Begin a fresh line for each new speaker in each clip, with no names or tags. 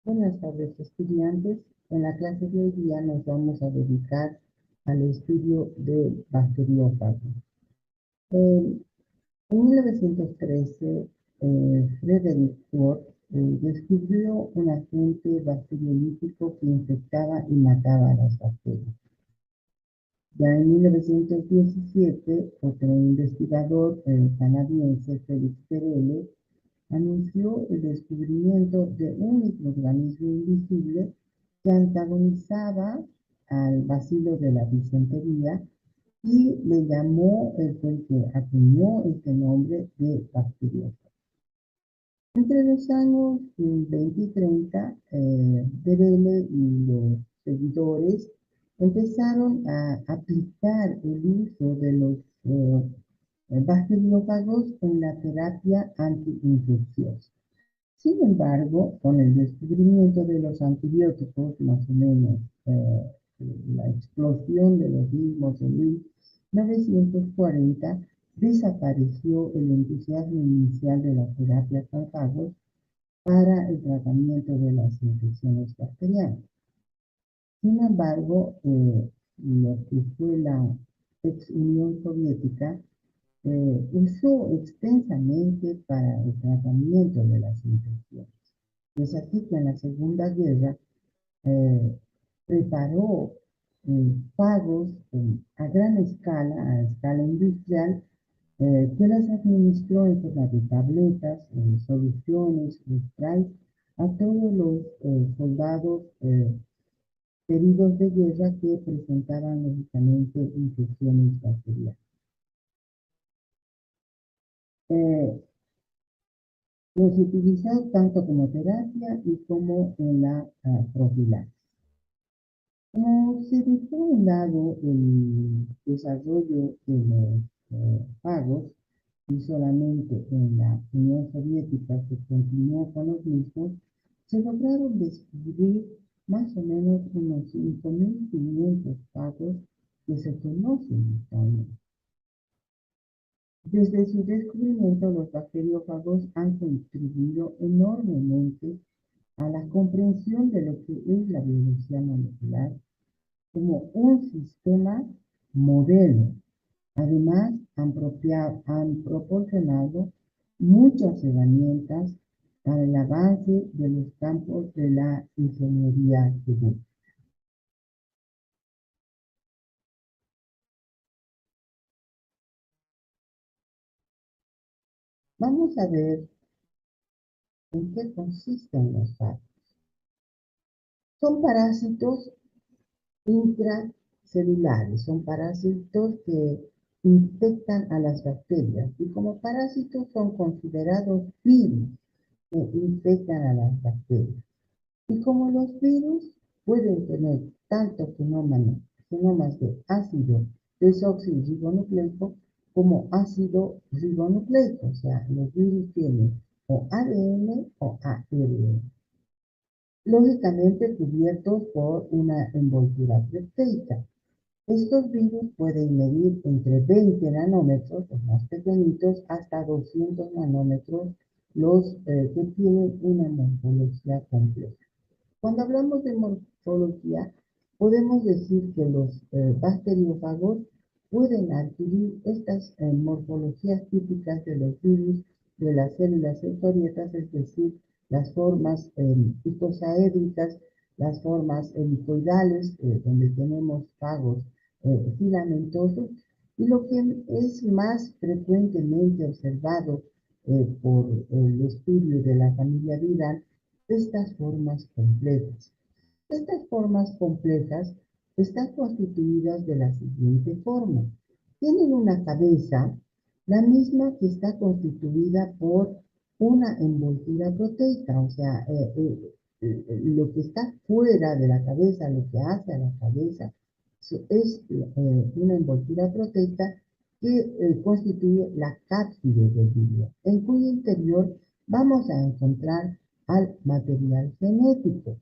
Buenas tardes, estudiantes. En la clase de hoy día nos vamos a dedicar al estudio de bacteriófagos. En 1913, Frederick Ward descubrió un agente bacteriolítico que infectaba y mataba a las bacterias. Ya en 1917, otro investigador canadiense, Felix Perelle, anunció el descubrimiento de un microorganismo invisible que antagonizaba al bacilo de la disentería y le llamó, fue el que acuñó este nombre de bacteriófago. Entre los años 20 y 30, Perelle y los seguidores empezaron a aplicar el uso de los bacteriófagos en la terapia antiinfecciosa. Sin embargo, con el descubrimiento de los antibióticos, más o menos la explosión de los mismos en 1940, desapareció el entusiasmo inicial de la terapia con fagos para el tratamiento de las infecciones bacterianas. Sin embargo, lo que fue la ex Unión Soviética usó extensamente para el tratamiento de las infecciones. Es así que en la Segunda Guerra eh, preparó fagos a gran escala, a escala industrial, que las administró en forma de tabletas, soluciones, sprays, a todos los soldados heridos de guerra que presentaban lógicamente infecciones bacterianas. Eh, los utilizó tanto como terapia y como en la profilaxis. Como se dejó de lado el desarrollo de los fagos y solamente en la Unión Soviética se continuó con los mismos, se lograron descubrir más o menos unos 5.500 fagos que se conocen actualmente. Desde su descubrimiento, los bacteriófagos han contribuido enormemente a la comprensión de lo que es la biología molecular como un sistema modelo. Además, han proporcionado muchas herramientas para el avance de los campos de la ingeniería civil. Vamos a ver en qué consisten los fagos. Son parásitos intracelulares, son parásitos que infectan a las bacterias y como parásitos son considerados virus que infectan a las bacterias. Y como los virus pueden tener tanto genomas de ácido desoxirribonucleico como ácido ribonucleico, o sea, los virus tienen o ADN o ARN, lógicamente cubiertos por una envoltura proteica. Estos virus pueden medir entre 20 nanómetros, los más pequeñitos, hasta 200 nanómetros, los que tienen una morfología compleja. Cuando hablamos de morfología, podemos decir que los bacteriófagos pueden adquirir estas morfologías típicas de los virus de las células eucariotas, es decir, las formas icosaédricas, las formas helicoidales, donde tenemos fagos filamentosos, y lo que es más frecuentemente observado por el estudio de la familia viral, estas formas complejas. Estas formas complejas están constituidas de la siguiente forma. Tienen una cabeza, la misma que está constituida por una envoltura proteica, o sea, lo que está fuera de la cabeza, lo que hace a la cabeza, es una envoltura proteica que constituye la cápside del virus, en cuyo interior vamos a encontrar al material genético.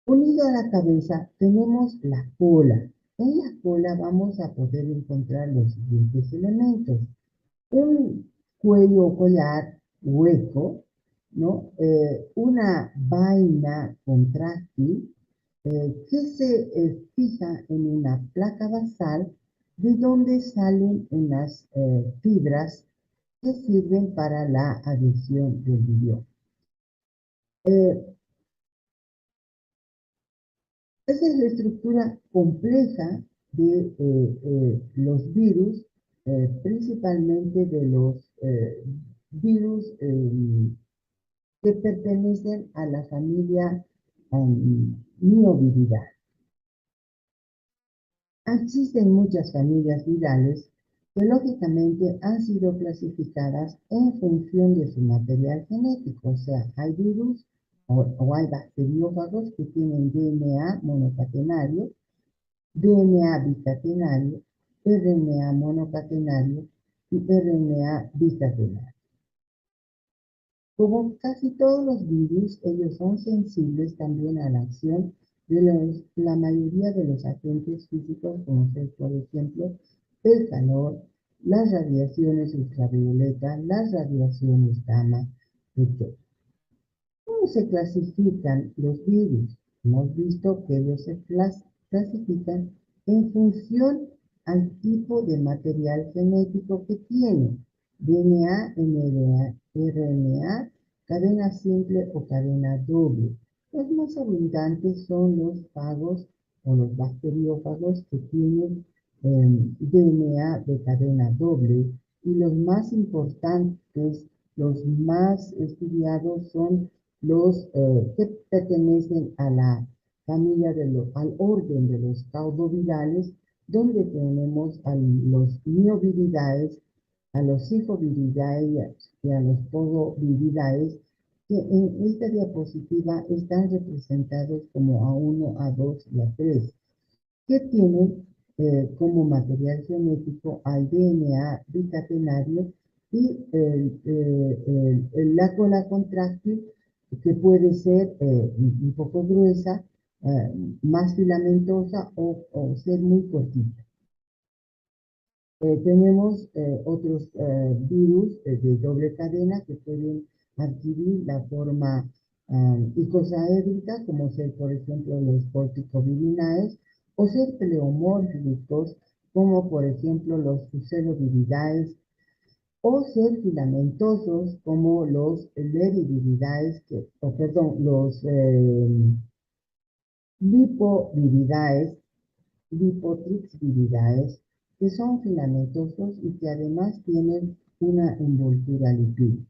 Unido a la cabeza tenemos la cola. En la cola vamos a poder encontrar los siguientes elementos. Un cuello o collar hueco, ¿no? Una vaina contráctil que se fija en una placa basal de donde salen unas fibras que sirven para la adhesión del vídeo. Esa es la estructura compleja de los virus, principalmente de los virus que pertenecen a la familia Myoviridae. Existen muchas familias virales que lógicamente han sido clasificadas en función de su material genético, o sea, hay virus o hay bacteriófagos que tienen DNA monocatenario, DNA bicatenario, RNA monocatenario y RNA bicatenario. Como casi todos los virus, ellos son sensibles también a la acción de la mayoría de los agentes físicos, como ser, por ejemplo, el calor, las radiaciones ultravioletas, las radiaciones gamma, etc. ¿Cómo se clasifican los virus? Hemos visto que ellos se clasifican en función al tipo de material genético que tienen. DNA, RNA, cadena simple o cadena doble. Los más abundantes son los fagos o los bacteriófagos que tienen DNA de cadena doble, y los más importantes, los más estudiados son los que pertenecen a la familia al orden de los caudovirales, donde tenemos a los mioviridae, a los cifoviridae y a los podoviridae, que en esta diapositiva están representados como A1, A2 y A3, que tienen como material genético al DNA bicatenario y la cola contráctil, que puede ser un poco gruesa, más filamentosa o ser muy cortita. Tenemos otros virus de doble cadena que pueden adquirir la forma icosaédrica, como ser, por ejemplo, los corticovirinae, o ser pleomórficos, como por ejemplo los fuseloviridae, o ser filamentosos, como los leriviridae, los lipoviridae, lipotrixviridae, que son filamentosos y que además tienen una envoltura lipídica.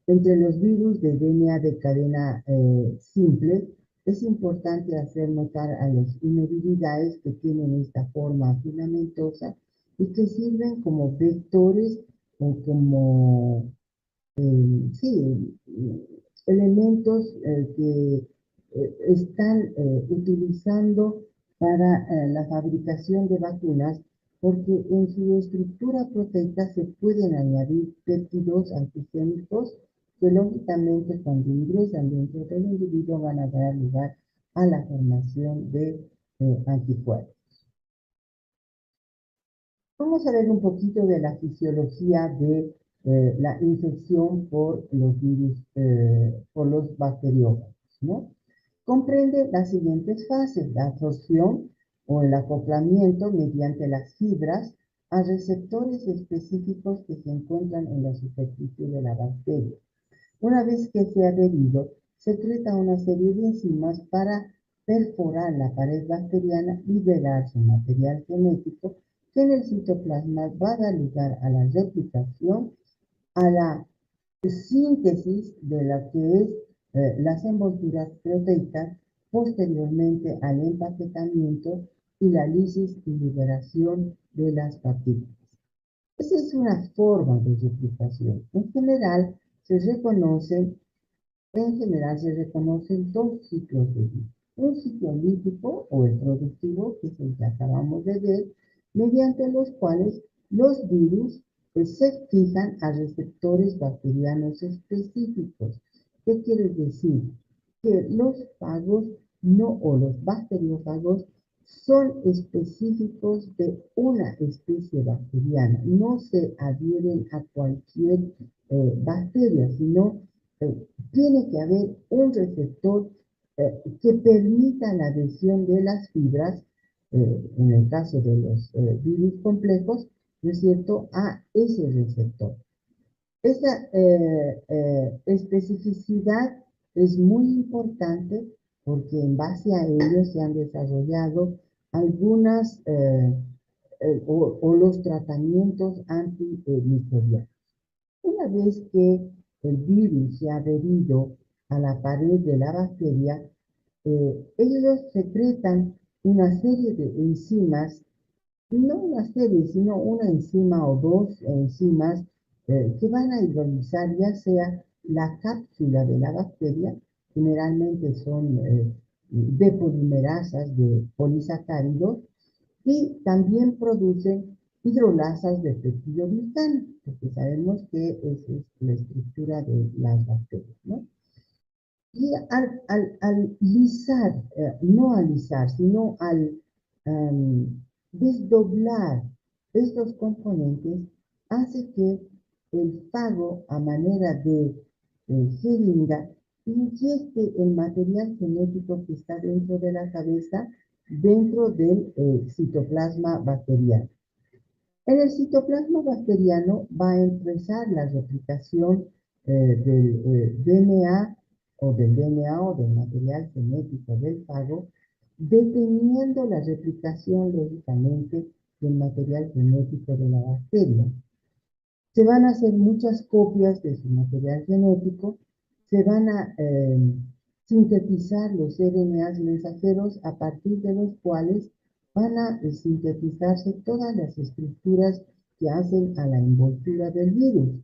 Entre los virus de DNA de cadena simple, es importante hacer notar a los imoviridae, que tienen esta forma filamentosa y que sirven como vectores o como sí, elementos que están utilizando para la fabricación de vacunas, porque en su estructura proteica se pueden añadir péptidos antigénicos que lógicamente cuando ingresan dentro del individuo van a dar lugar a la formación de anticuerpos. Vamos a ver un poquito de la fisiología de la infección por los virus, por los bacteriófagos, ¿no? Comprende las siguientes fases: la absorción o el acoplamiento mediante las fibras a receptores específicos que se encuentran en la superficie de la bacteria. Una vez que se ha adherido, secreta una serie de enzimas para perforar la pared bacteriana y liberar su material genético, que en el citoplasma va a dar lugar a la replicación, a la síntesis de lo que es las envolturas proteicas, posteriormente al empaquetamiento y la lisis y liberación de las partículas. Esa es una forma de replicación. En general se reconocen dos ciclos de vida. Un ciclo lítico o el productivo, que es el que acabamos de ver, mediante los cuales los virus se fijan a receptores bacterianos específicos. ¿Qué quiere decir? Que los fagos o los bacteriófagos son específicos de una especie bacteriana, no se adhieren a cualquier bacterias, sino tiene que haber un receptor que permita la adhesión de las fibras, en el caso de los virus complejos, ¿no es cierto?, a ese receptor. Esa especificidad es muy importante porque en base a ello se han desarrollado algunas o los tratamientos antimicrobianos. Una vez que el virus se ha adherido a la pared de la bacteria, ellos secretan una serie de enzimas, no una serie, sino una enzima o dos enzimas que van a hidrolizar ya sea la cápsula de la bacteria, generalmente son depolimerasas de polisacáridos, y también producen hidrolasas de peptidoglicano, porque sabemos que esa es la estructura de las bacterias, ¿no? Y al lisar, no al lisar, sino al desdoblar estos componentes, hace que el fago, a manera de jeringa, inyecte el material genético que está dentro de la cabeza, dentro del citoplasma bacteriano. En el citoplasma bacteriano va a empezar la replicación del DNA o del material genético del fago, deteniendo la replicación, lógicamente, del material genético de la bacteria. Se van a hacer muchas copias de su material genético, se van a sintetizar los RNAs mensajeros a partir de los cuales van a sintetizarse todas las estructuras que hacen a la envoltura del virus,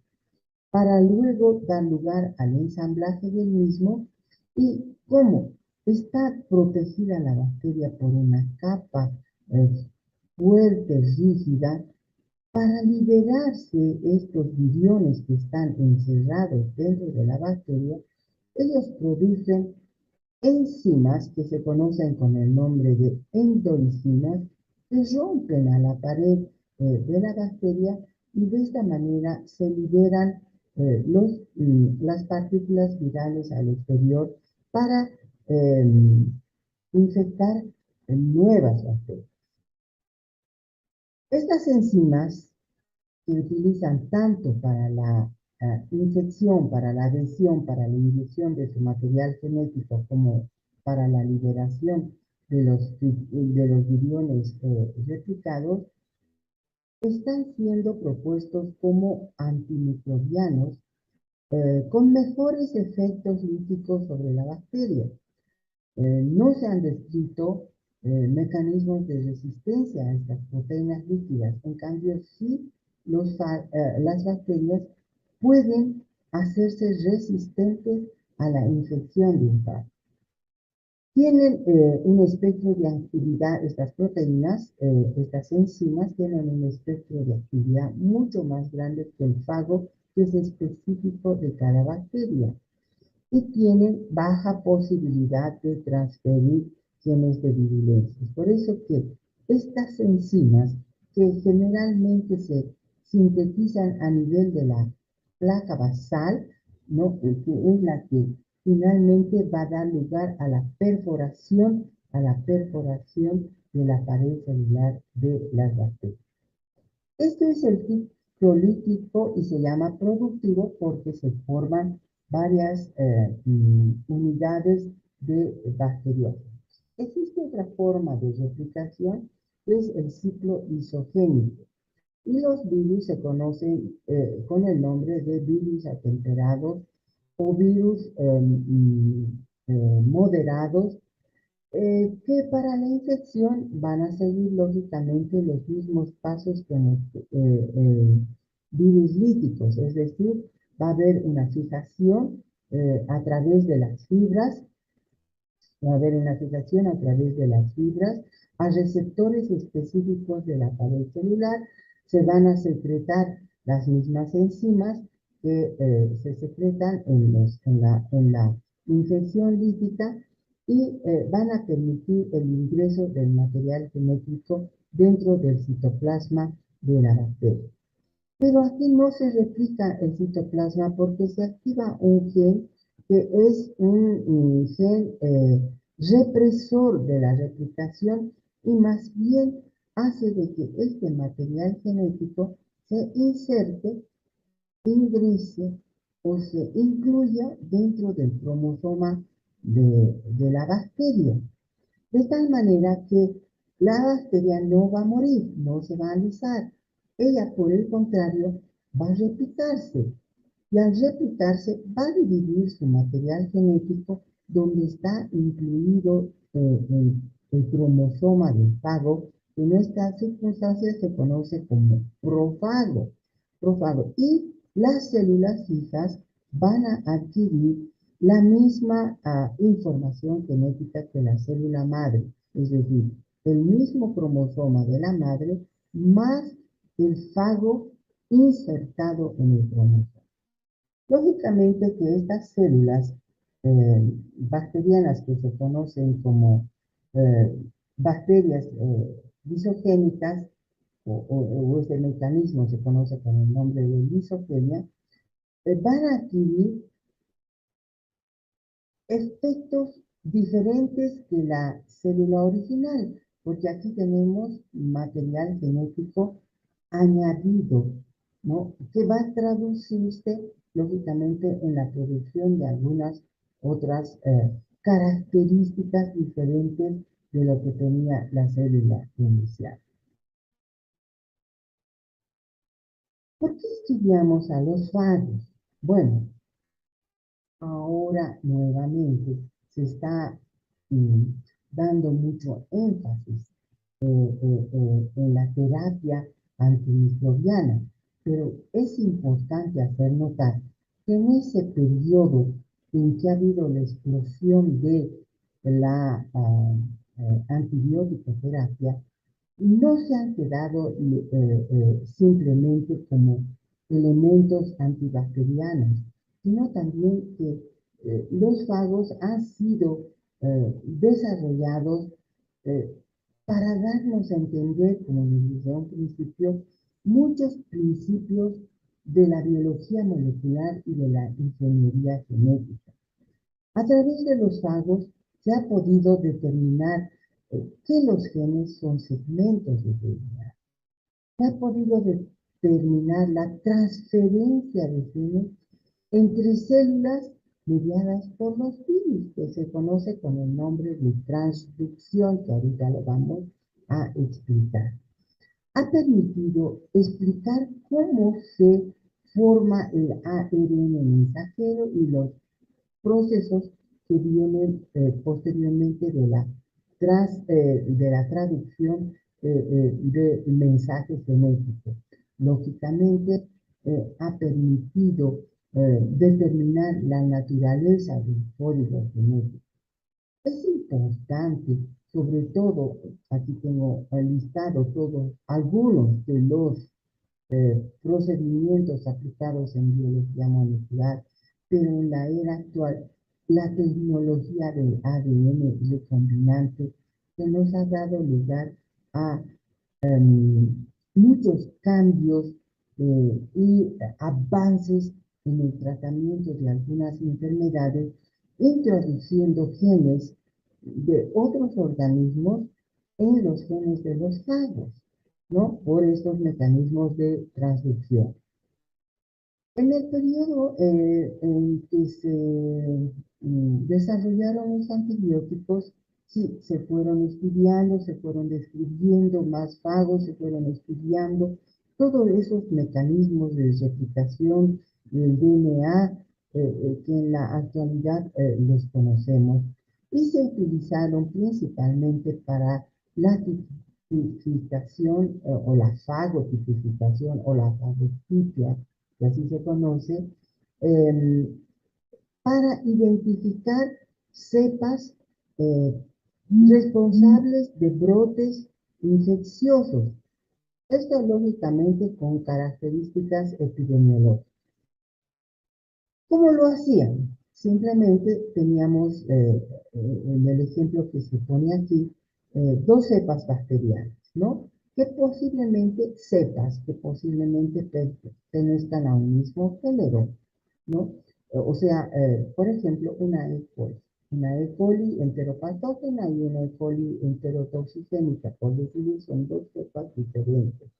para luego dar lugar al ensamblaje del mismo. Y como está protegida la bacteria por una capa fuerte, rígida, para liberarse estos viriones que están encerrados dentro de la bacteria, ellos producen enzimas que se conocen con el nombre de endolicinas, que rompen a la pared de la bacteria, y de esta manera se liberan las partículas virales al exterior para infectar nuevas bacterias. Estas enzimas se utilizan tanto para la infección, para la adhesión, para la inducción de su material genético, como para la liberación de los viriones replicados, están siendo propuestos como antimicrobianos con mejores efectos líticos sobre la bacteria. No se han descrito mecanismos de resistencia a estas proteínas líquidas. En cambio, sí las bacterias pueden hacerse resistentes a la infección de un fago. Tienen un espectro de actividad, estas proteínas, estas enzimas, tienen un espectro de actividad mucho más grande que el fago, que es específico de cada bacteria, y tienen baja posibilidad de transferir genes de virulencia. Por eso que estas enzimas, que generalmente se sintetizan a nivel de la placa basal, ¿no?, que es la que finalmente va a dar lugar a la perforación de la pared celular de las bacterias. Esto es el ciclo lítico y se llama productivo porque se forman varias unidades de bacteriófagos. Existe otra forma de replicación, que es el ciclo isogénico. Y los virus se conocen con el nombre de virus atemperados o virus moderados, que para la infección van a seguir lógicamente los mismos pasos que los virus líticos, es decir, va a haber una fijación a través de las fibras, va a haber una fijación a través de las fibras a receptores específicos de la pared celular, se van a secretar las mismas enzimas que se secretan en la infección lítica, y van a permitir el ingreso del material genético dentro del citoplasma de la bacteria. Pero aquí no se replica el citoplasma porque se activa un gen que es un gen represor de la replicación y más bien hace de que este material genético se inserte, ingrese o se incluya dentro del cromosoma de la bacteria. De tal manera que la bacteria no va a morir, no se va a alisar. Ella, por el contrario, va a replicarse. Y al replicarse, va a dividir su material genético donde está incluido el cromosoma del fago, que en estas circunstancias se conoce como profago. Y las células hijas van a adquirir la misma información genética que la célula madre, es decir, el mismo cromosoma de la madre más el fago insertado en el cromosoma. Lógicamente que estas células bacterianas que se conocen como eh, bacterias lisogénicas, o este mecanismo se conoce con el nombre de lisogenia, van a adquirir efectos diferentes que la célula original, porque aquí tenemos material genético añadido, ¿no? Que va a traducirse, lógicamente, en la producción de algunas otras características diferentes de lo que tenía la célula inicial. ¿Por qué estudiamos a los fagos? Bueno, ahora nuevamente se está mm, dando mucho énfasis en la terapia antimicrobiana, pero es importante hacer notar que en ese periodo en que ha habido la explosión de la antibiótico terapia, no se han quedado simplemente como elementos antibacterianos, sino también que los fagos han sido desarrollados eh, para darnos a entender, como les dije a un principio, muchos principios de la biología molecular y de la ingeniería genética. A través de los fagos se ha podido determinar que los genes son segmentos de DNA. Se ha podido determinar la transferencia de genes entre células mediadas por los virus, que se conoce con el nombre de transducción, que ahorita lo vamos a explicar. Ha permitido explicar cómo se forma el ARN mensajero y los procesos que vienen posteriormente de la traducción de mensajes genéticos. Lógicamente, ha permitido determinar la naturaleza del código genético. Es importante, sobre todo, aquí tengo listado todos algunos de los procedimientos aplicados en biología molecular, pero en la era actual, la tecnología del ADN recombinante que nos ha dado lugar a muchos cambios y avances en el tratamiento de algunas enfermedades, introduciendo genes de otros organismos en los genes de los fagos, ¿no? Por estos mecanismos de transducción. En el periodo en que se desarrollaron los antibióticos, sí, se fueron estudiando, se fueron describiendo más fagos, se fueron estudiando todos esos mecanismos de replicación del DNA que en la actualidad los conocemos y se utilizaron principalmente para la tipificación o la fagotipificación o la fagotipia, que así se conoce, eh, para identificar cepas eh, responsables de brotes infecciosos. Esto lógicamente con características epidemiológicas. ¿Cómo lo hacían? Simplemente teníamos, en el ejemplo que se pone aquí, dos cepas bacterianas, ¿no? que posiblemente cepas, que posiblemente pertenezcan a un mismo género, ¿no? O sea, por ejemplo, una E. coli enteropatógena y una E. coli enterotoxigénica, por decir, son dos cepas diferentes.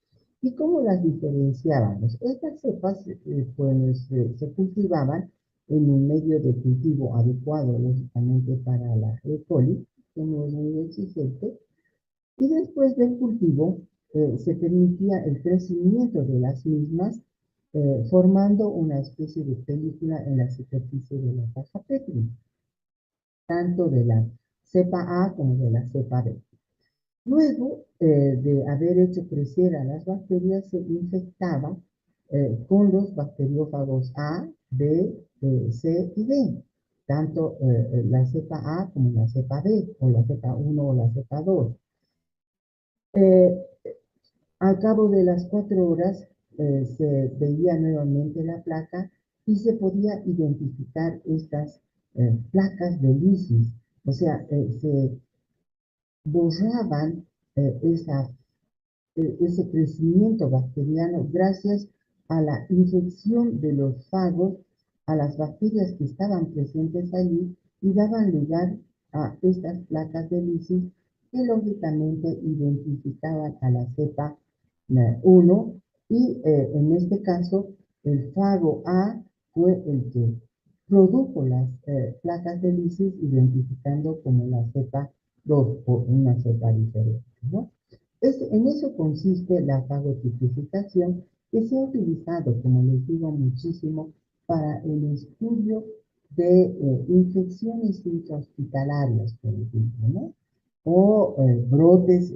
¿Y cómo las diferenciábamos? Estas cepas pues, se cultivaban en un medio de cultivo adecuado, lógicamente, para la E. coli, que no es muy exigente, y después del cultivo se permitía el crecimiento de las mismas, formando una especie de película en la superficie de la caja Petri, tanto de la cepa A como de la cepa B. Luego de haber hecho crecer a las bacterias, se infectaba con los bacteriófagos A, B, C y D, tanto la cepa A como la cepa B, o la cepa 1 o la cepa 2. Eh, Al cabo de las 4 horas se veía nuevamente la placa y se podía identificar estas placas de lisis, o sea, se borraban ese crecimiento bacteriano gracias a la infección de los fagos a las bacterias que estaban presentes allí y daban lugar a estas placas de lisis que lógicamente identificaban a la cepa 1 y en este caso el fago A fue el que produjo las placas de lisis identificando como la cepa 2 o una cepa diferente, ¿no? En eso consiste la fagotipificación que se ha utilizado, como les digo, muchísimo para el estudio de infecciones intrahospitalarias, por ejemplo, ¿no? O brotes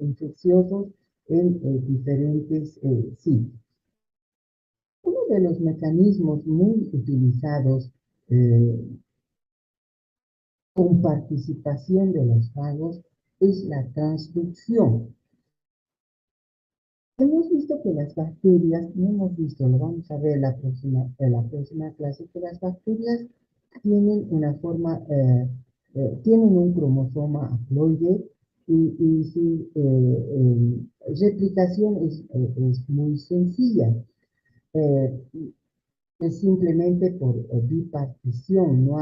infecciosos en diferentes sitios. Uno de los mecanismos muy utilizados con participación de los fagos es la transducción. Hemos visto que las bacterias, no hemos visto, lo vamos a ver en la próxima clase, que las bacterias tienen una forma, tienen un cromosoma haploide y su replicación es muy sencilla. Eh, es simplemente por bipartición, no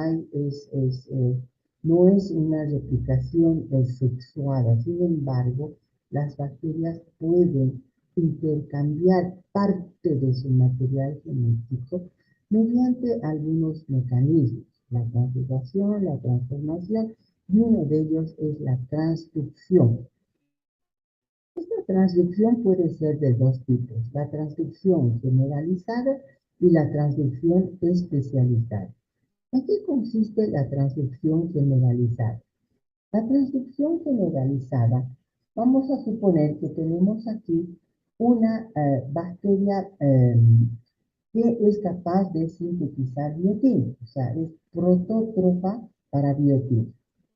es una replicación sexuada. Sin embargo, las bacterias pueden intercambiar parte de su material genético mediante algunos mecanismos, la conjugación, la transformación, y uno de ellos es la transcripción. Esta transducción puede ser de dos tipos, la transducción generalizada y la transducción especializada. ¿En qué consiste la transducción generalizada? La transducción generalizada, vamos a suponer que tenemos aquí una bacteria que es capaz de sintetizar biotina, o sea, es protótrofa para biotina.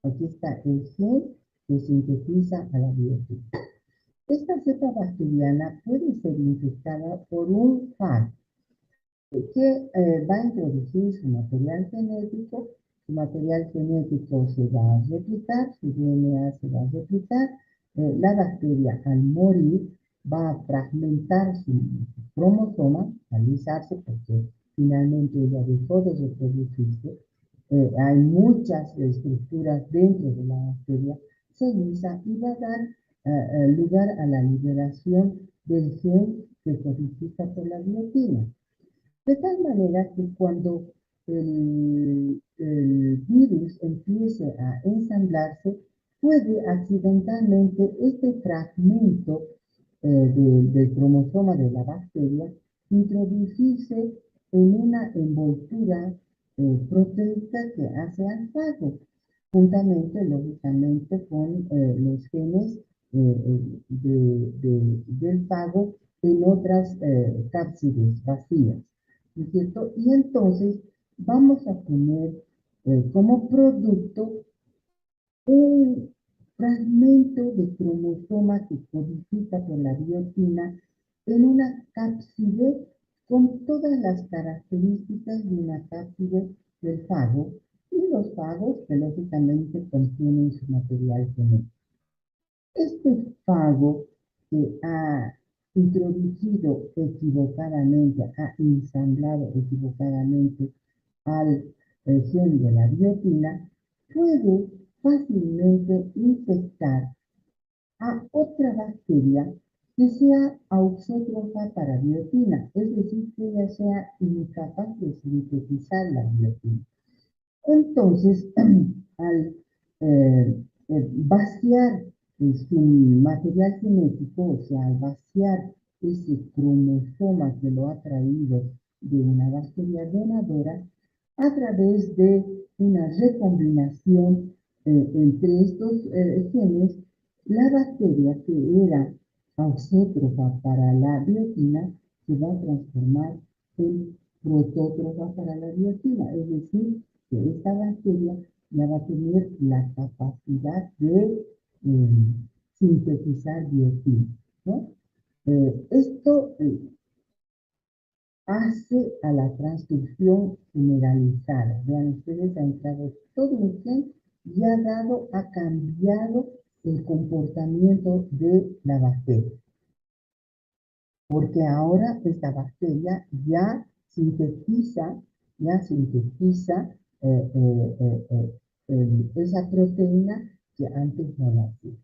Aquí está el gen que sintetiza a la biotina. Esta cepa bacteriana puede ser infectada por un FAG que va a introducir su material genético se va a replicar, su DNA se va a replicar, la bacteria al morir va a fragmentar su cromosoma, al alisarse porque finalmente ella dejó de reproducirse, hay muchas estructuras dentro de la bacteria, se lisa y va a dar lugar a la liberación del gen que codifica por la biotina. De tal manera que cuando el virus empiece a ensamblarse, puede accidentalmente este fragmento del cromosoma de la bacteria introducirse en una envoltura proteica que hace al fago, juntamente, lógicamente, con los genes del fago en otras cápsides vacías, ¿no es cierto? Y entonces vamos a tener como producto un fragmento de cromosoma que codifica por la biotina en una cápside con todas las características de una cápside del fago y los fagos que lógicamente contienen su material genético. Este fago que ha introducido equivocadamente, ha ensamblado equivocadamente al gen de la biotina, puede fácilmente infectar a otra bacteria que sea auxótrofa para biotina, es decir, que ella sea incapaz de sintetizar la biotina. Entonces, al vaciar su material genético, o sea, al vaciar ese cromosoma que lo ha traído de una bacteria donadora, a través de una recombinación entre estos genes, la bacteria que era auxótrofa para la biotina se va a transformar en protótrofa para la biotina, es decir, que esta bacteria ya va a tener la capacidad de eh, sintetizar biotina, ¿no? Esto hace a la transcripción generalizada. Vean ustedes, ha entrado todo un gen y ha cambiado el comportamiento de la bacteria, porque ahora esta bacteria ya sintetiza eh, eh, eh, esa proteína que antes no la hacía.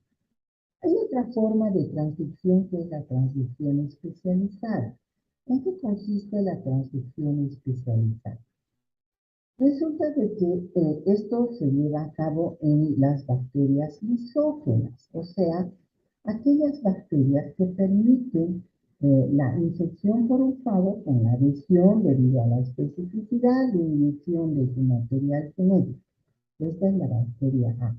Hay otra forma de transcripción que es la transcripción especializada. ¿En qué consiste la transcripción especializada? Resulta de que esto se lleva a cabo en las bacterias lisógenas, o sea, aquellas bacterias que permiten la infección por un fago con la adhesión debido a la especificidad de inyección de su material genético. Esta es la bacteria A.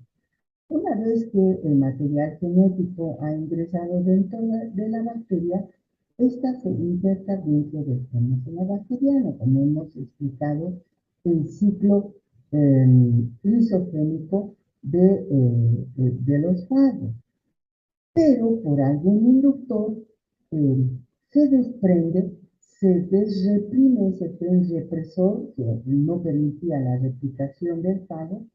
Una vez que el material genético ha ingresado dentro de la bacteria, esta se inserta dentro del genoma bacteriano, como hemos explicado el ciclo lisogénico de los fagos. Pero por algún inductor eh, se desprende, se desreprime ese tren represor que no permitía la replicación del fago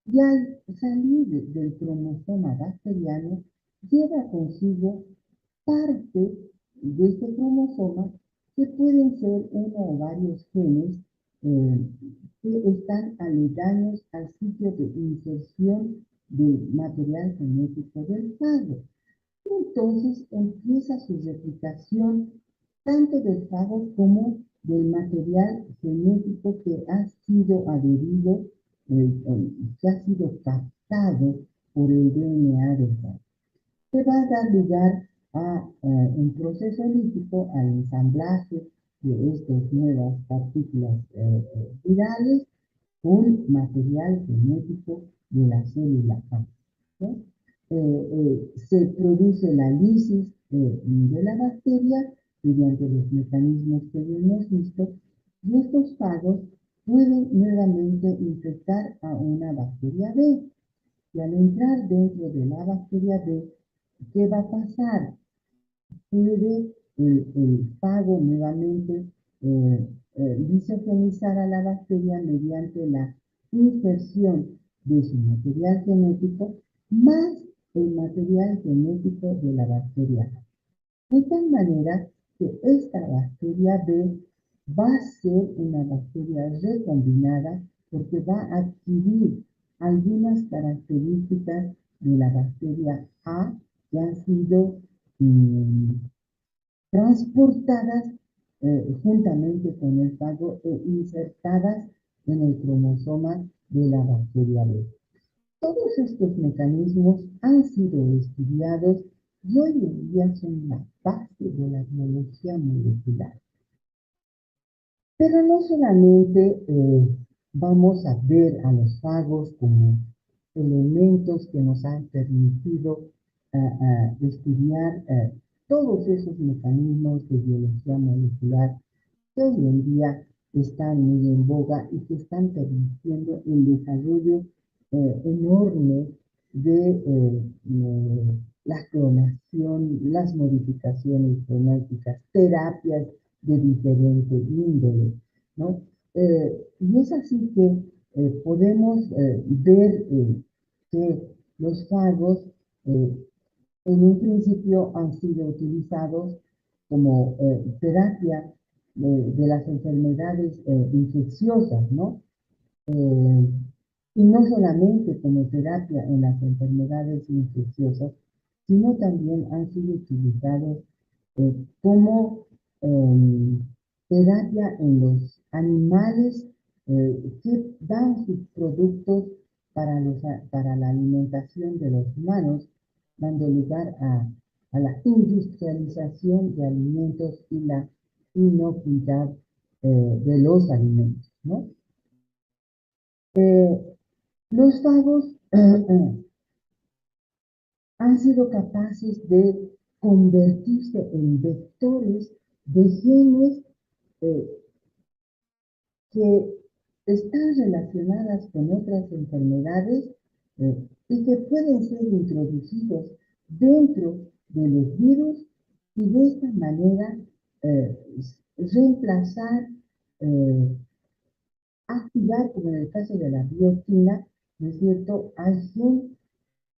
y al salir del cromosoma bacteriano, lleva consigo parte de este cromosoma que pueden ser uno o varios genes eh, que están aledaños al sitio de inserción del material genético del fago. Entonces empieza su replicación tanto del fago como del material genético que ha sido adherido, que ha sido captado por el DNA del fago. Que va a dar lugar a un proceso lítico, al ensamblaje de estas nuevas partículas virales con material genético de la célula A, ¿no? Se produce la lisis de la bacteria mediante los mecanismos que ya hemos visto, y estos fagos pueden nuevamente infectar a una bacteria B. Y al entrar dentro de la bacteria B, ¿qué va a pasar? Puede el fago nuevamente lisogenizar a la bacteria mediante la inserción de su material genético más el material genético de la bacteria A. De tal manera que esta bacteria B va a ser una bacteria recombinada porque va a adquirir algunas características de la bacteria A que han sido transportadas juntamente con el fago e insertadas en el cromosoma de la bacteria B. Todos estos mecanismos han sido estudiados y hoy en día son la base de la biología molecular. Pero no solamente vamos a ver a los fagos como elementos que nos han permitido estudiar todos esos mecanismos de biología molecular que hoy en día están muy en boga y que están permitiendo el desarrollo enorme de la clonación, las modificaciones genéticas, terapias de diferente índole, ¿no? Y es así que podemos ver que los fagos en un principio han sido utilizados como terapia de las enfermedades infecciosas, ¿no? Eh, y no solamente como terapia en las enfermedades infecciosas, sino también han sido utilizados como terapia en los animales que dan sus productos para la alimentación de los humanos, dando lugar a la industrialización de alimentos y la inocuidad de los alimentos, ¿no? Los fagos han sido capaces de convertirse en vectores de genes eh, que están relacionadas con otras enfermedades y que pueden ser introducidos dentro de los virus y de esta manera eh, reemplazar, eh, activar, como en el caso de la biotina, ¿no es cierto?, al gen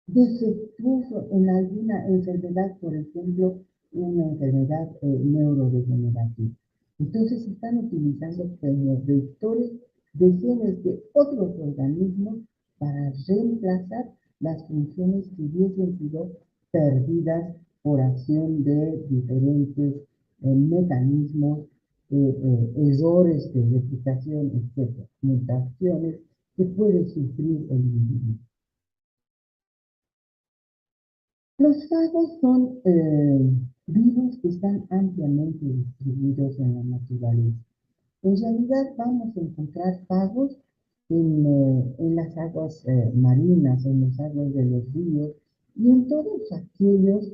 defectuoso en alguna enfermedad, por ejemplo, una enfermedad neurodegenerativa. Entonces se están utilizando como vectores de genes de otros organismos para reemplazar las funciones que hubiesen sido perdidas por acción de diferentes mecanismos, errores de replicación, etc., mutaciones que puede sufrir el individuo. Los fagos son virus que están ampliamente distribuidos en la naturaleza. En realidad vamos a encontrar fagos en las aguas marinas, en las aguas de los ríos y en todos aquellos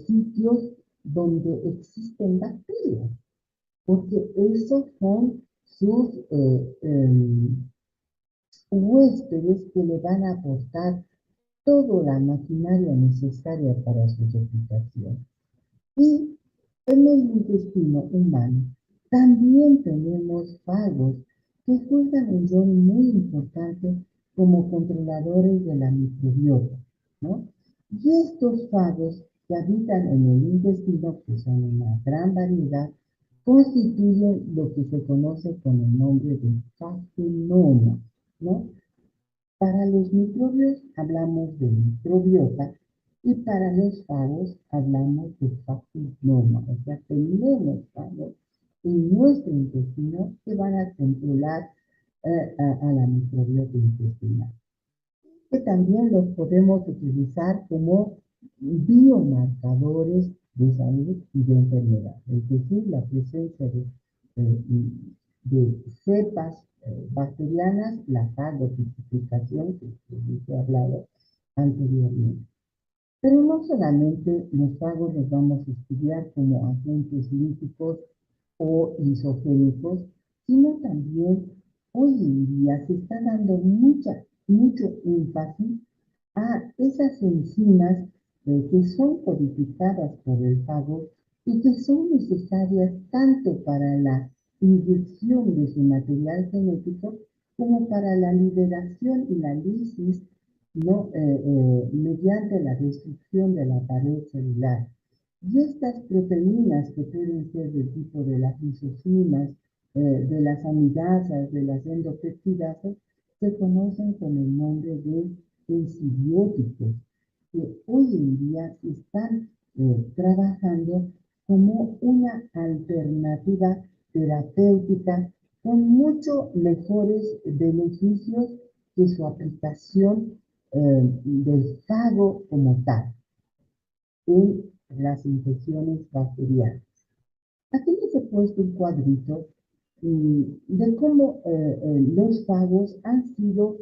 sitios donde existen bacterias, porque esos son sus huéspedes que le van a aportar toda la maquinaria necesaria para su replicación. Y en el intestino humano también tenemos fagos que juegan un rol muy importante como controladores de la microbiota, ¿no? Y estos fagos que habitan en el intestino, que son una gran variedad, constituyen lo que se conoce con el nombre de faginoma, ¿no? Para los microbios hablamos de microbiota y para los fagos hablamos de faginoma. O sea, tenemos fagos en nuestro intestino que van a controlar a la microbiota intestinal. Que también los podemos utilizar como biomarcadores de salud y de enfermedad. Es decir, la presencia eh, de cepas bacterianas, la fagocitificación que se ha hablado anteriormente. Pero no solamente los fagos los vamos a estudiar como agentes líticos o isogénicos, sino también hoy en día se está dando mucho énfasis a esas enzimas que son codificadas por el fago y que son necesarias tanto para la inyección de su material genético como para la liberación y la lisis, ¿no? Mediante la destrucción de la pared celular. Y estas proteínas que pueden ser del tipo de las lisocimas, de las amidasas, de las endopeptidasas, se conocen con el nombre de antibióticos, que hoy en día se están trabajando como una alternativa terapéutica con mucho mejores beneficios que su aplicación del fago como tal en las infecciones bacterianas. Aquí les he puesto un cuadrito de cómo los fagos han sido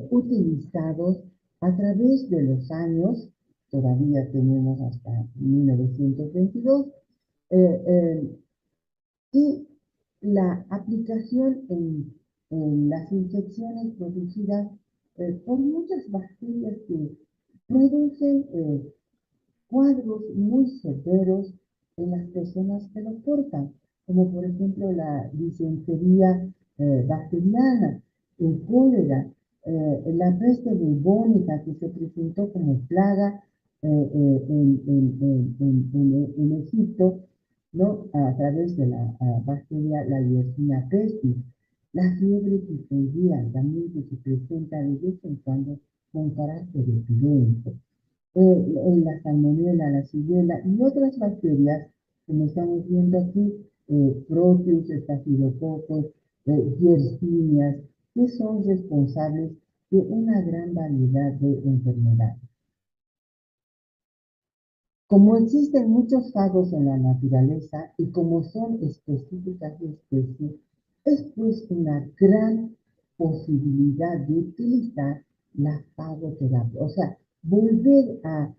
utilizados a través de los años, todavía tenemos hasta 1922, eh, eh, y la aplicación en las infecciones producidas por muchas bacterias que producen cuadros muy severos en las personas que lo portan, como por ejemplo la disentería bacteriana, el cólera, la peste bubónica que se presentó como plaga en Egipto, ¿no? A través de la bacteria, la Yersinia pestis. La fiebre tifoidea también que se presenta de vez en cuando con carácter epidémico. La salmonela, la shigella y otras bacterias, como estamos viendo aquí, proteus, estafilococos, yersinias, que son responsables de una gran variedad de enfermedades. Como existen muchos fagos en la naturaleza y como son específicas de especies, es pues una gran posibilidad de utilizar la fagoterapia. O sea, volver a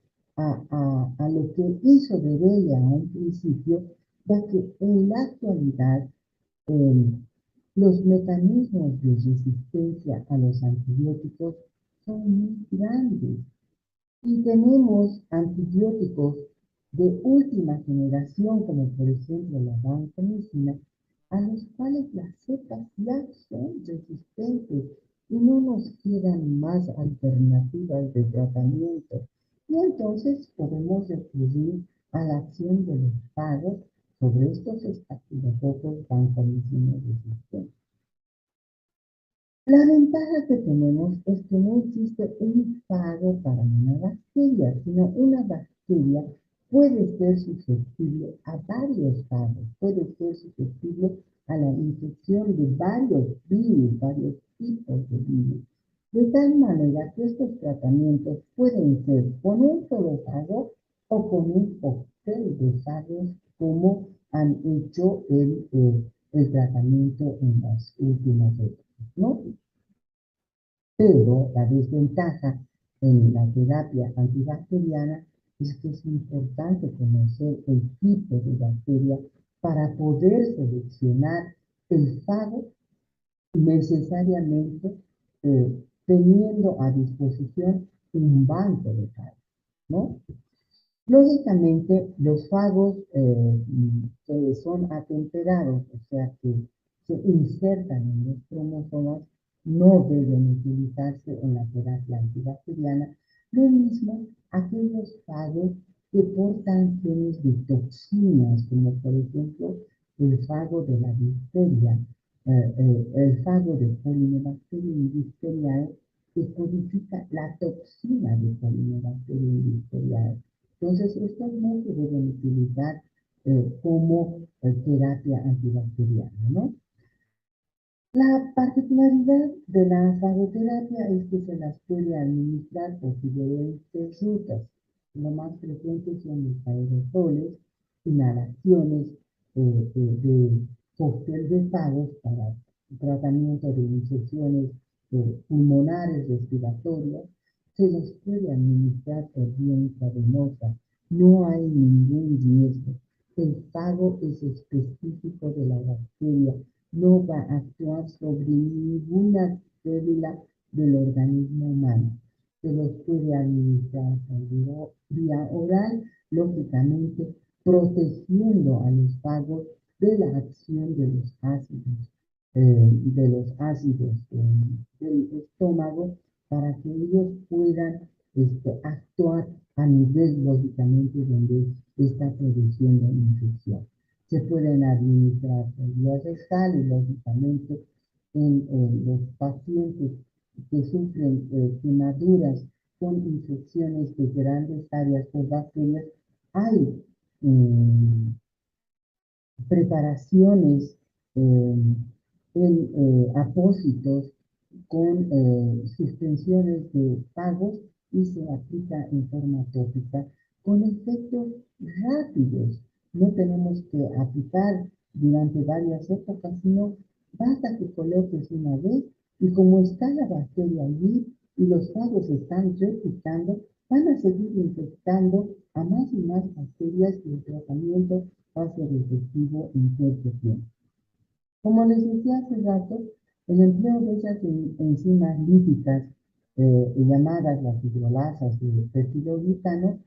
lo que hizo Berelia a un principio, ya que en la actualidad eh, los mecanismos de resistencia a los antibióticos son muy grandes. Y tenemos antibióticos de última generación, como por ejemplo la vancomicina, a los cuales las cepas ya son resistentes y no nos quedan más alternativas de tratamiento. Y entonces podemos recurrir a la acción de los fagos sobre estos estafilococos vancomicina resistentes. La ventaja que tenemos es que no existe un fago para una bacteria, sino una bacteria puede ser susceptible a varios fagos, puede ser susceptible a la infección de varios virus, varios tipos de virus. De tal manera que estos tratamientos pueden ser con un solo fago o con un cóctel de fagos como han hecho el tratamiento en las últimas épocas, ¿no? Pero la desventaja en la terapia antibacteriana es que es importante conocer el tipo de bacteria para poder seleccionar el fago necesariamente teniendo a disposición un banco de fagos, ¿no? Lógicamente, los fagos que son atemperados, o sea, que se insertan en los cromosomas, no deben utilizarse en la terapia antibacteriana. Lo mismo aquellos fagos que portan genes de toxinas, como por ejemplo el fago de la difteria, el fago de Polynebacterium difteriae, que codifica la toxina de Polynebacterium difteriae. Entonces, estos no se deben utilizar como terapia antibacteriana, ¿no? La particularidad de la fagoterapia es que se las puede administrar por diferentes rutas. Lo más frecuente son los aerosoles, inhalaciones de cóctel de fagos para tratamiento de infecciones pulmonares, respiratorias. Se los puede administrar por vía intravenosa. No hay ningún riesgo. El fago es específico de la bacteria, no va a actuar sobre ninguna célula del organismo humano. Se los puede administrar por vía oral, lógicamente protegiendo a los fagos de la acción de los ácidos del estómago para que ellos puedan actuar a nivel, lógicamente, donde está produciendo infección. Se pueden administrar por vía rectal y, lógicamente, en los pacientes que sufren quemaduras con infecciones de grandes áreas por bacterias, hay preparaciones en apósitos con suspensiones de fagos y se aplica en forma tópica con efectos rápidos. No tenemos que aplicar durante varias épocas, sino basta que coloques una vez y como está la bacteria allí y los fagos están replicando, van a seguir infectando a más y más bacterias y el tratamiento va a ser efectivo en corto tiempo. Como les decía hace rato, el empleo de esas enzimas líticas llamadas las hidrolasas de peptidoglicano,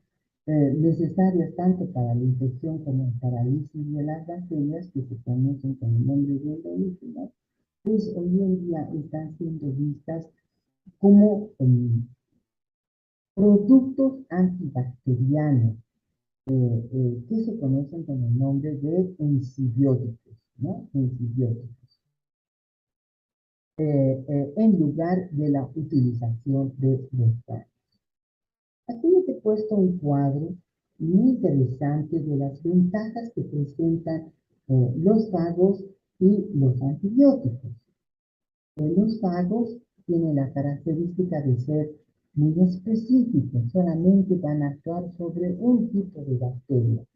necesarias tanto para la infección como para el lisis de las bacterias que se conocen con el nombre de endolífinas, pues hoy en día están siendo vistas como productos antibacterianos que se conocen con el nombre de enzibióticos, ¿no? Enzibióticos, en lugar de la utilización de los fármacos. Aquí les he puesto un cuadro muy interesante de las ventajas que presentan los fagos y los antibióticos. Los fagos tienen la característica de ser muy específicos, solamente van a actuar sobre un tipo de bacteria.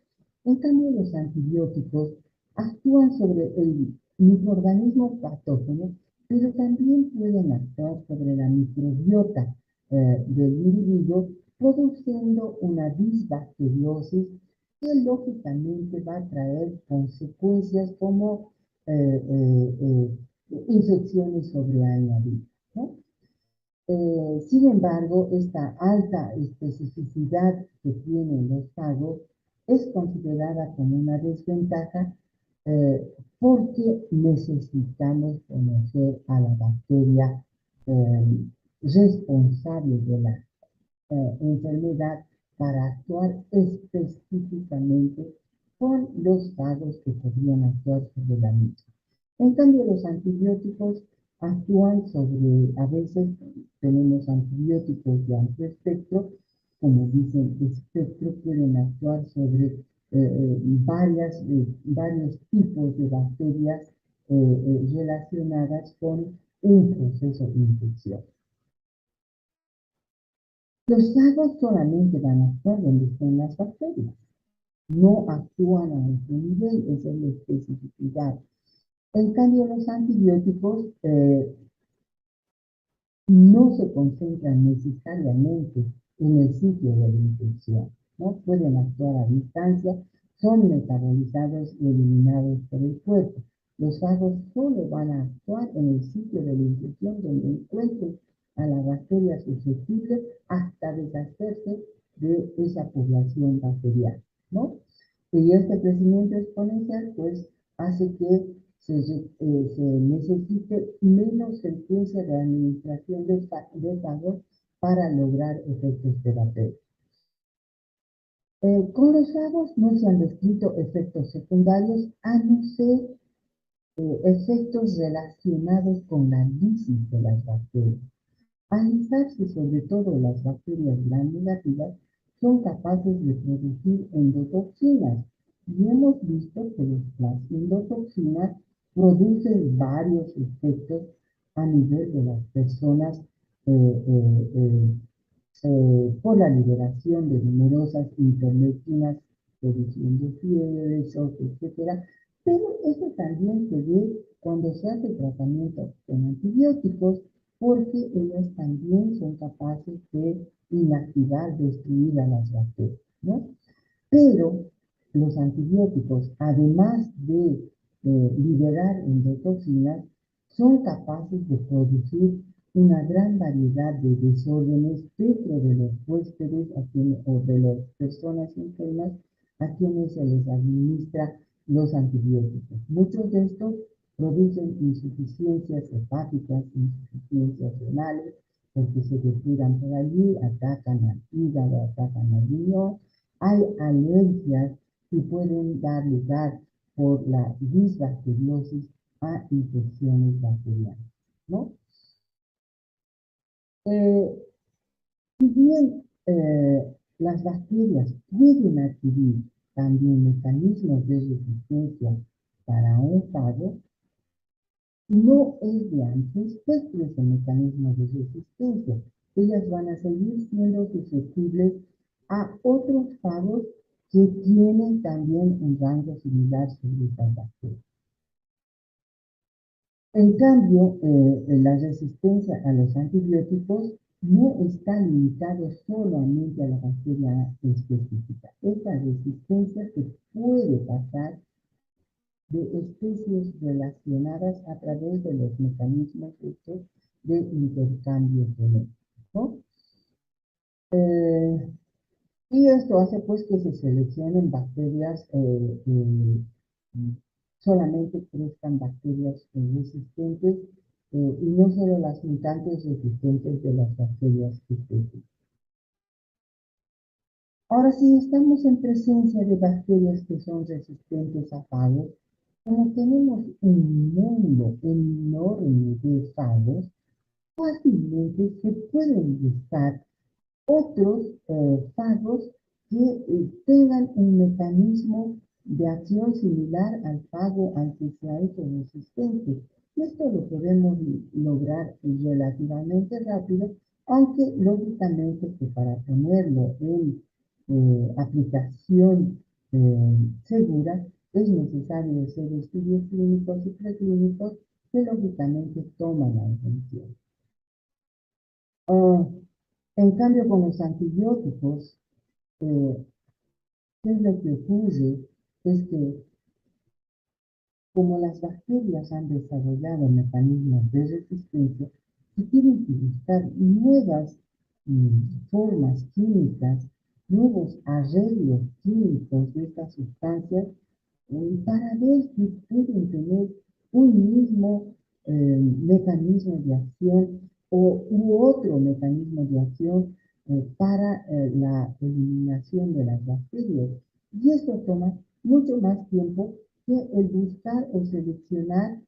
En cambio, los antibióticos actúan sobre el microorganismo patógeno, pero también pueden actuar sobre la microbiota del individuo, produciendo una disbacteriosis que lógicamente va a traer consecuencias como infecciones sobreañadidas, ¿no? Sin embargo, esta alta especificidad que tienen los fagos es considerada como una desventaja porque necesitamos conocer a la bacteria responsable de la enfermedad para actuar específicamente con los fagos que podrían actuar sobre la misma. En cambio, los antibióticos actúan sobre, a veces tenemos antibióticos de amplio espectro, como dicen espectro, pueden actuar sobre varios tipos de bacterias relacionadas con un proceso de infección. Los fagos solamente van a actuar donde estén las bacterias, no actúan a ese nivel, esa es la especificidad. En cambio, los antibióticos no se concentran necesariamente en el sitio de la infección, ¿no? Pueden actuar a distancia, son metabolizados y eliminados por el cuerpo. Los fagos solo van a actuar en el sitio de la infección donde encuentren a la bacteria susceptible hasta deshacerse de esa población bacteriana, ¿no? Y este crecimiento exponencial, pues, hace que se necesite menos frecuencia de administración de fagos para lograr efectos terapéuticos. Con los fagos no se han descrito efectos secundarios, a no ser efectos relacionados con la lisis de las bacterias. Al lisarse sobre todo las bacterias gram negativas, son capaces de producir endotoxinas. Y hemos visto que las endotoxinas producen varios efectos a nivel de las personas eh, eh, eh, por la liberación de numerosas interleucinas, produciendo fiebre, shock, etcétera. Pero eso también se ve cuando se hace tratamiento con antibióticos, porque ellas también son capaces de inactivar, destruir a las bacterias, ¿no? Pero los antibióticos, además de liberar endotoxinas, son capaces de producir una gran variedad de desórdenes dentro de los huéspedes o de las personas enfermas a quienes se les administra los antibióticos. Muchos de estos producen insuficiencias hepáticas, insuficiencias renales, porque se depuran por allí, atacan al hígado, atacan al riñón. Hay alergias que pueden dar lugar por la disbacteriosis a infecciones bacterianas, ¿no? Eh, si bien las bacterias pueden adquirir también mecanismos de resistencia para un fago, no es de amplio espectro ese mecanismo de resistencia. Ellas van a seguir siendo susceptibles a otros fagos que tienen también un rango similar sobre estas bacterias. En cambio, la resistencia a los antibióticos no está limitada solamente a la bacteria específica. Esta resistencia se puede pasar de especies relacionadas a través de los mecanismos estos de intercambio genético, ¿no? Y esto hace pues que se seleccionen bacterias, solamente crezcan bacterias resistentes y no solo las mutantes resistentes de las bacterias específicas. Ahora, si estamos en presencia de bacterias que son resistentes a fagos, como tenemos un mundo enorme de fagos, fácilmente se pueden buscar otros fagos que tengan un mecanismo de acción similar al fago al que se ha hecho resistente. Y esto lo podemos lograr relativamente rápido, aunque lógicamente que para ponerlo en aplicación segura es necesario hacer estudios clínicos y preclínicos que lógicamente toman atención. Ah, en cambio, con los antibióticos, eh, ¿qué es lo que ocurre? Es que como las bacterias han desarrollado mecanismos de resistencia, se tienen que buscar nuevas formas químicas, nuevos arreglos químicos de estas sustancias para ver si pueden tener un mismo mecanismo de acción u otro mecanismo de acción para la eliminación de las bacterias. Y esto toma mucho más tiempo que el buscar o seleccionar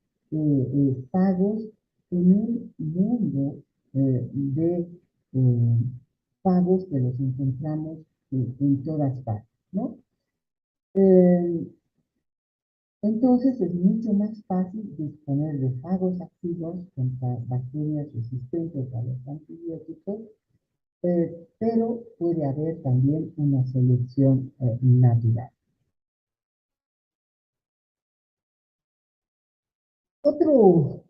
pagos en un mundo de pagos que los encontramos en todas partes, ¿no? Eh, entonces es mucho más fácil disponer de fagos activos contra bacterias resistentes a los antibióticos, pero puede haber también una selección natural. Otro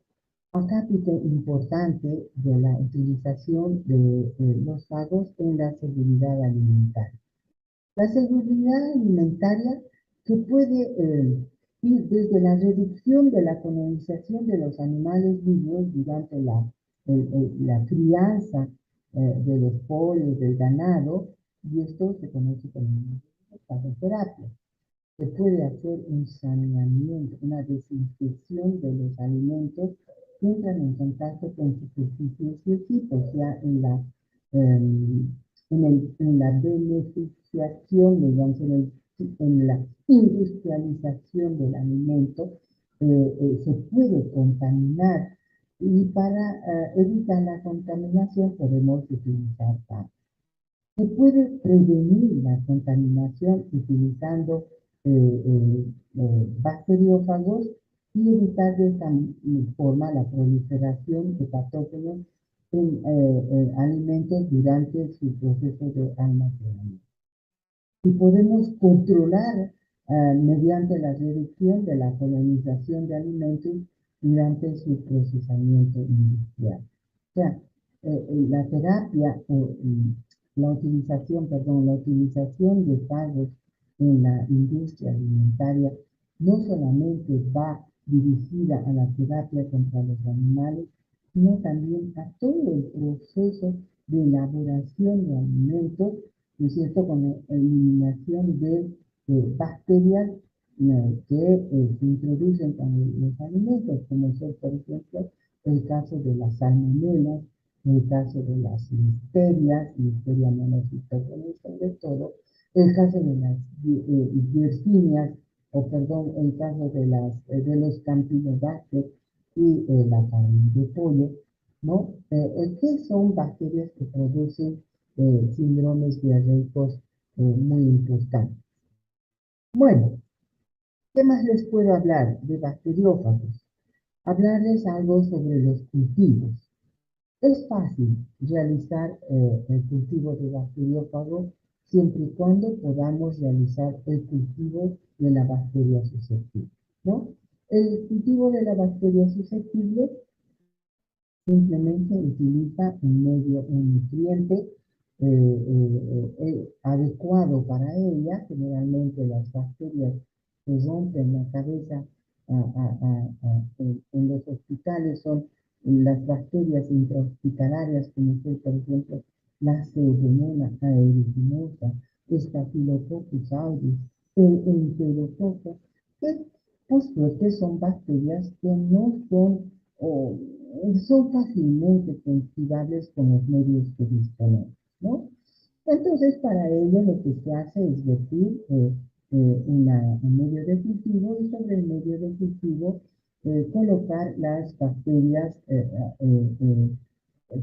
acápite importante de la utilización de los fagos en la seguridad alimentaria. La seguridad alimentaria que puede ir desde la reducción de la colonización de los animales vivos durante la crianza de los pollos, del ganado, y esto se conoce como fagoterapia. Se puede hacer un saneamiento, una desinfección de los alimentos que entran en contacto con superficies y equipos, ya en la beneficiación, digamos, en la industrialización del alimento, se puede contaminar y para evitar la contaminación podemos utilizar TAP. Se puede prevenir la contaminación utilizando bacteriófagos y evitar de esta forma la proliferación de patógenos en alimentos durante su proceso de almacenamiento. Y podemos controlar mediante la reducción de la colonización de alimentos durante su procesamiento industrial. O sea, la terapia o la utilización de fagos en la industria alimentaria no solamente va dirigida a la terapia contra los animales, sino también a todo el proceso de elaboración de alimentos, ¿no es cierto?, con la eliminación de bacterias que se introducen en los alimentos, como es, por ejemplo, el caso de las salmonelas, el caso de las listeria monocitogenes sobre todo, el caso de las diercinias, o perdón, el caso de los campylobacter y la carne de pollo, ¿no? Que son bacterias que producen síndromes diarreicos muy importantes. Bueno, ¿qué más les puedo hablar de bacteriófagos? Hablarles algo sobre los cultivos. Es fácil realizar el cultivo de bacteriófagos siempre y cuando podamos realizar el cultivo de la bacteria susceptible, ¿no? El cultivo de la bacteria susceptible simplemente utiliza un medio, un nutriente adecuado para ella. Generalmente las bacterias que rompen la cabeza en los hospitales son las bacterias intrahospitalarias, como es, por ejemplo, la Pseudomonas aeruginosa, Staphylococcus aureus, el Enterococcus, que por suerte son bacterias que no son o son fácilmente cultivables con los medios que disponemos, ¿no? Entonces, para ello lo que se hace es decir un medio de cultivo y sobre el medio de cultivo colocar las bacterias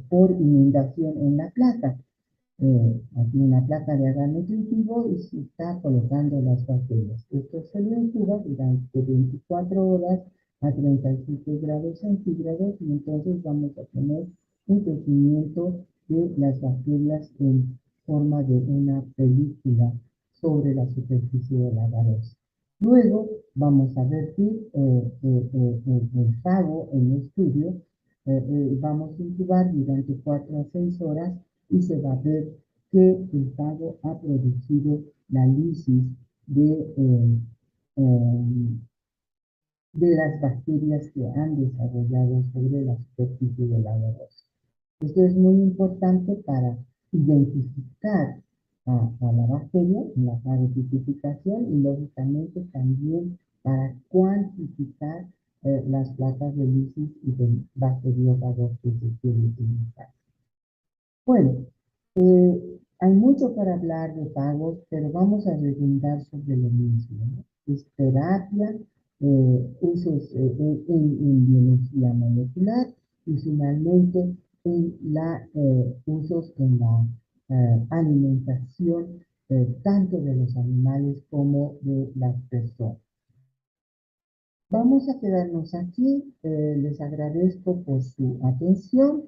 por inundación en la placa. Aquí una placa de agar nutritivo y se está colocando las bacterias. Esto se lo incuba durante 24 horas a 37 grados centígrados y entonces vamos a tener un crecimiento de las bacterias en forma de una película sobre la superficie de la garosa. Luego vamos a vertir el fago en el estudio. Vamos a incubar durante 4 a 6 horas y se va a ver que el fago ha producido la lisis eh, de las bacterias que han desarrollado sobre la superficie de la garosa. Esto es muy importante para identificar a la bacteria en la fagocitificación y lógicamente también para cuantificar las placas de lisis y de bacteriófagos que se quieren utilizar. Bueno, hay mucho para hablar de fagos, pero vamos a redundar sobre lo mismo, ¿no? Es terapia, usos en biología molecular y finalmente usos en la alimentación tanto de los animales como de las personas. Vamos a quedarnos aquí. Les agradezco por su atención